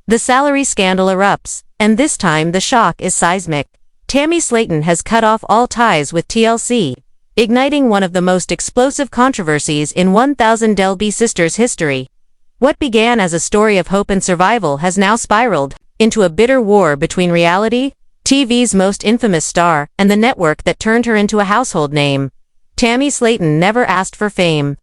The salary scandal erupts, and this time the shock is seismic. Tammy Slaton has cut off all ties with TLC, igniting one of the most explosive controversies in 1000 LB Sisters history. What began as a story of hope and survival has now spiraled into a bitter war between reality, TV's most infamous star, and the network that turned her into a household name. Tammy Slaton never asked for fame.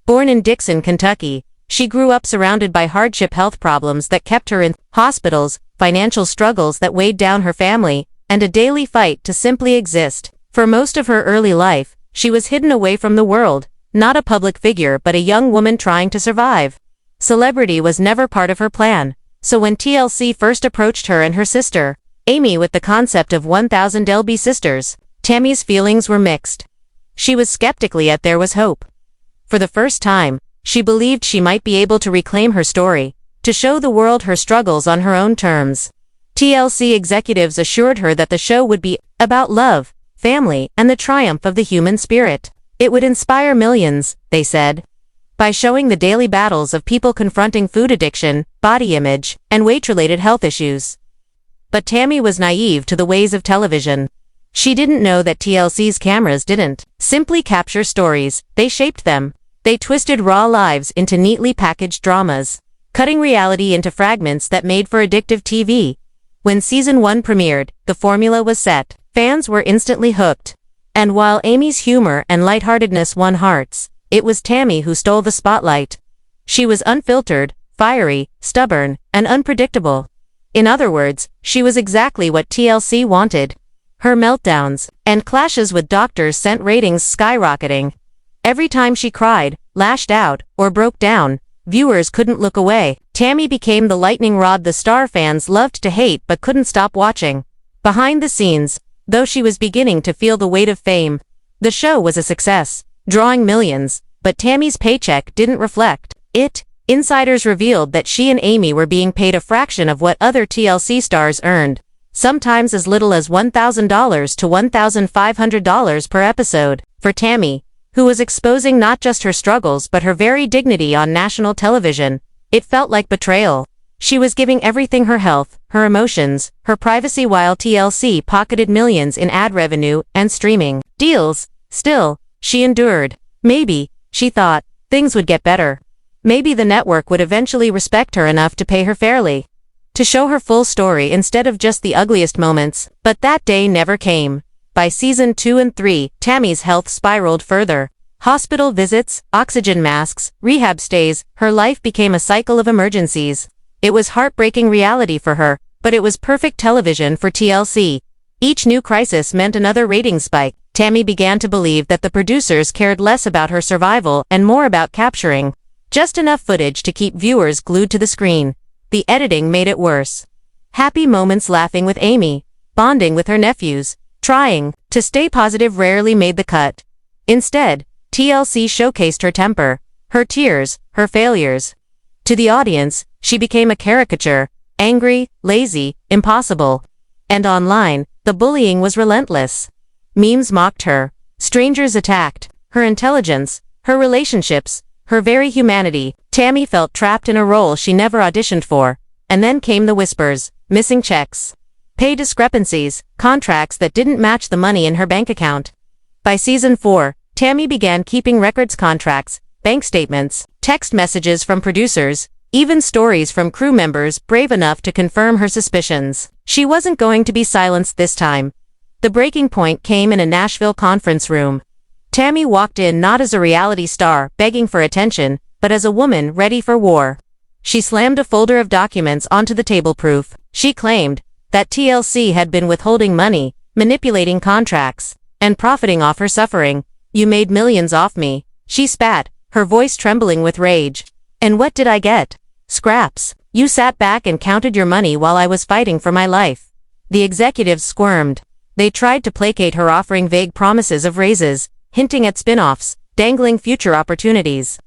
Born in Dixon, Kentucky, she grew up surrounded by hardship, health problems that kept her in hospitals, financial struggles that weighed down her family, and a daily fight to simply exist. For most of her early life, she was hidden away from the world, not a public figure but a young woman trying to survive. Celebrity was never part of her plan, so when TLC first approached her and her sister, Amy, with the concept of 1000 LB Sisters, Tammy's feelings were mixed. She was skeptical, yet there was hope. For the first time, she believed she might be able to reclaim her story, to show the world her struggles on her own terms. TLC executives assured her that the show would be about love, family, and the triumph of the human spirit. It would inspire millions, they said, by showing the daily battles of people confronting food addiction, body image, and weight-related health issues. But Tammy was naive to the ways of television. She didn't know that TLC's cameras didn't simply capture stories, they shaped them. They twisted raw lives into neatly packaged dramas, cutting reality into fragments that made for addictive TV. When Season 1 premiered, the formula was set. Fans were instantly hooked. And while Amy's humor and lightheartedness won hearts, it was Tammy who stole the spotlight. She was unfiltered, fiery, stubborn, and unpredictable. In other words, she was exactly what TLC wanted. Her meltdowns and clashes with doctors sent ratings skyrocketing. Every time she cried, lashed out, or broke down, viewers couldn't look away. Tammy became the lightning rod the star fans loved to hate but couldn't stop watching. Behind the scenes, though she was beginning to feel the weight of fame, the show was a success, drawing millions, but Tammy's paycheck didn't reflect it. Insiders revealed that she and Amy were being paid a fraction of what other TLC stars earned, sometimes as little as $1,000 to $1,500 per episode. For Tammy, who was exposing not just her struggles but her very dignity on national television, it felt like betrayal. She was giving everything: her health, her emotions, her privacy, while TLC pocketed millions in ad revenue and streaming deals. Still, she endured. Maybe, she thought, things would get better. Maybe the network would eventually respect her enough to pay her fairly, to show her full story instead of just the ugliest moments. But that day never came. By Season 2 and 3, Tammy's health spiraled further. Hospital visits, oxygen masks, rehab stays, her life became a cycle of emergencies. It was heartbreaking reality for her, but it was perfect television for TLC. Each new crisis meant another rating spike. Tammy began to believe that the producers cared less about her survival and more about capturing just enough footage to keep viewers glued to the screen. The editing made it worse. Happy moments laughing with Amy, bonding with her nephews, trying to stay positive rarely made the cut. Instead, TLC showcased her temper, her tears, her failures. To the audience, she became a caricature, angry, lazy, impossible. And online, the bullying was relentless. Memes mocked her. Strangers attacked her intelligence, her relationships, her very humanity. Tammy felt trapped in a role she never auditioned for. And then came the whispers: missing checks, pay discrepancies, contracts that didn't match the money in her bank account. By Season 4, Tammy began keeping records, contracts, bank statements, text messages from producers, even stories from crew members brave enough to confirm her suspicions. She wasn't going to be silenced this time. The breaking point came in a Nashville conference room. Tammy walked in not as a reality star begging for attention, but as a woman ready for war. She slammed a folder of documents onto the table. Proof. She claimed that TLC had been withholding money, manipulating contracts, and profiting off her suffering. "You made millions off me," she spat, her voice trembling with rage. "And what did I get? Scraps. You sat back and counted your money while I was fighting for my life." The executives squirmed. They tried to placate her, offering vague promises of raises, hinting at spin-offs, dangling future opportunities.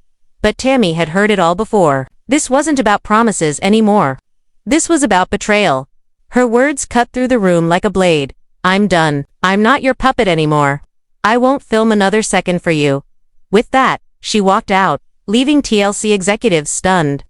But Tammy had heard it all before. This wasn't about promises anymore. This was about betrayal. Her words cut through the room like a blade. "I'm done. I'm not your puppet anymore. I won't film another second for you." With that, she walked out, leaving TLC executives stunned.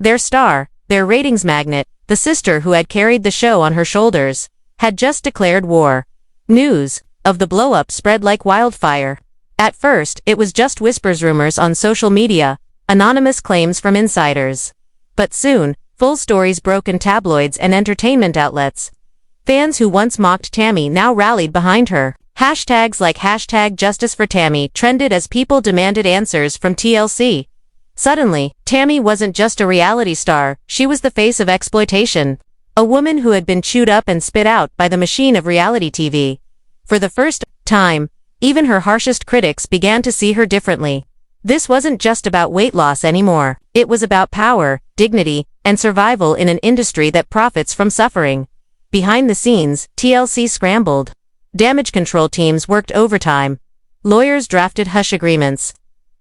Their star, their ratings magnet, the sister who had carried the show on her shoulders, had just declared war. News of the blow-up spread like wildfire. At first, it was just whispers, rumors on social media, anonymous claims from insiders. But soon, full stories broke in tabloids and entertainment outlets. Fans who once mocked Tammy now rallied behind her. Hashtags like #JusticeForTammy trended as people demanded answers from TLC. Suddenly, Tammy wasn't just a reality star, she was the face of exploitation. A woman who had been chewed up and spit out by the machine of reality TV. For the first time, even her harshest critics began to see her differently. This wasn't just about weight loss anymore. It was about power, dignity, and survival in an industry that profits from suffering. Behind the scenes, TLC scrambled. Damage control teams worked overtime. Lawyers drafted hush agreements.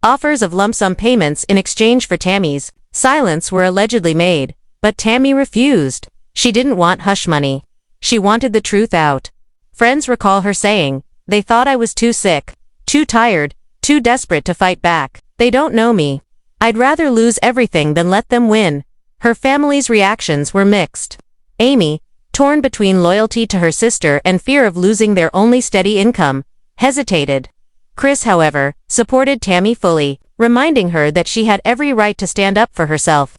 Offers of lump sum payments in exchange for Tammy's silence were allegedly made, but Tammy refused. She didn't want hush money. She wanted the truth out. Friends recall her saying, "They thought I was too sick, too tired, too desperate to fight back. They don't know me. I'd rather lose everything than let them win." Her family's reactions were mixed. Amy, torn between loyalty to her sister and fear of losing their only steady income, hesitated. Chris, however, supported Tammy fully, reminding her that she had every right to stand up for herself.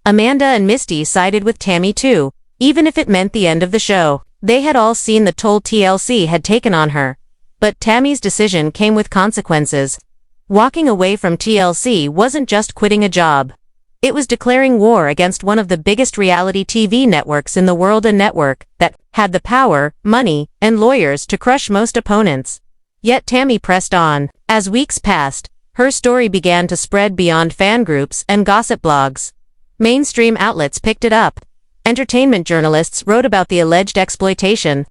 Amanda and Misty sided with Tammy too, even if it meant the end of the show. They had all seen the toll TLC had taken on her. But Tammy's decision came with consequences. Walking away from TLC wasn't just quitting a job. It was declaring war against one of the biggest reality TV networks in the world, a network that had the power, money, and lawyers to crush most opponents. Yet Tammy pressed on. As weeks passed, her story began to spread beyond fan groups and gossip blogs. Mainstream outlets picked it up. Entertainment journalists wrote about the alleged exploitation.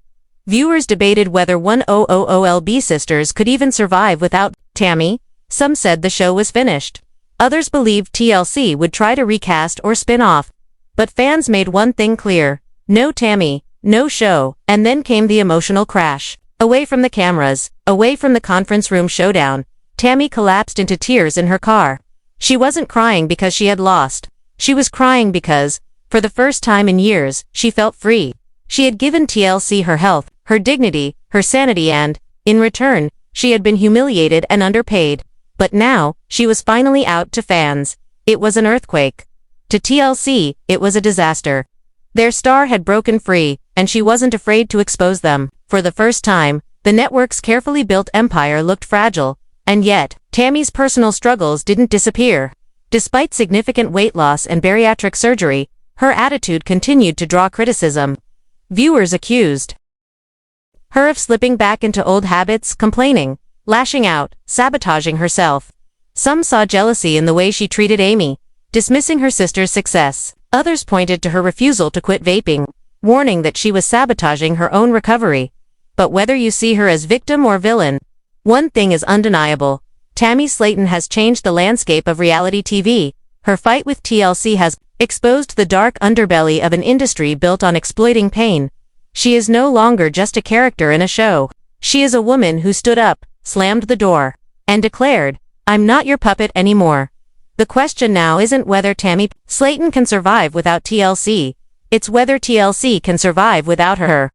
Viewers debated whether 100LB sisters could even survive without Tammy. Some said the show was finished. Others believed TLC would try to recast or spin off. But fans made one thing clear: no Tammy, no show. And then came the emotional crash. Away from the cameras, away from the conference room showdown, Tammy collapsed into tears in her car. She wasn't crying because she had lost. She was crying because, for the first time in years, she felt free. She had given TLC her health, her dignity, her sanity, and, in return, she had been humiliated and underpaid. But now, she was finally out to fans. It was an earthquake. To TLC, it was a disaster. Their star had broken free, and she wasn't afraid to expose them. For the first time, the network's carefully built empire looked fragile. And yet, Tammy's personal struggles didn't disappear. Despite significant weight loss and bariatric surgery, her attitude continued to draw criticism. Viewers accused her of slipping back into old habits, complaining, lashing out, sabotaging herself. Some saw jealousy in the way she treated Amy, dismissing her sister's success. Others pointed to her refusal to quit vaping, warning that she was sabotaging her own recovery. But whether you see her as victim or villain, one thing is undeniable: Tammy Slaton has changed the landscape of reality TV. Her fight with TLC has exposed the dark underbelly of an industry built on exploiting pain. She is no longer just a character in a show. She is a woman who stood up, slammed the door, and declared, "I'm not your puppet anymore." The question now isn't whether Tammy Slaton can survive without TLC. It's whether TLC can survive without her.